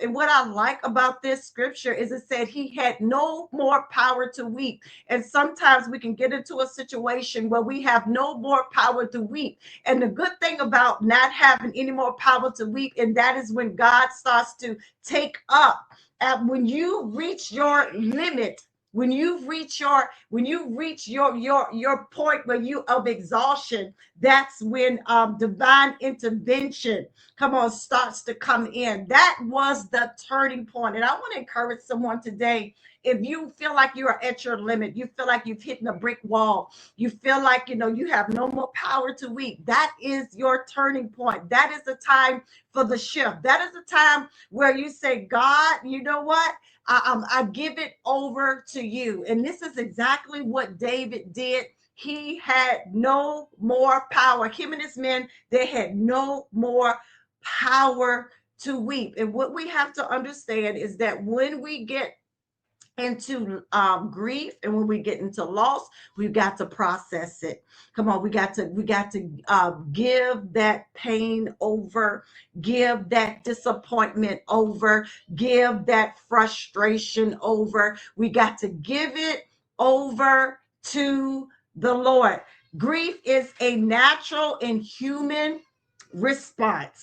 And what I like about this scripture is it said he had no more power to weep. And sometimes we can get into a situation where we have no more power to weep. And the good thing about not having any more power to weep, and that is when God starts to take up. When you reach your limit, when you reach your point where you of exhaustion, that's when divine intervention come on starts to come in. That was the turning point. And I want to encourage someone today, if you feel like you are at your limit, you feel like you've hit a brick wall, you feel like you have no more power to weep, that is your turning point. That is the time for the shift. That is the time where you say, God, you know what, I give it over to you. And this is exactly what David did. He had no more power. Him and his men, they had no more power to weep. And what we have to understand is that when we get into grief and when we get into loss, we've got to process it. Come on, we got to give that pain over, give that disappointment over, give that frustration over. We got to give it over to the Lord. Grief is a natural and human response.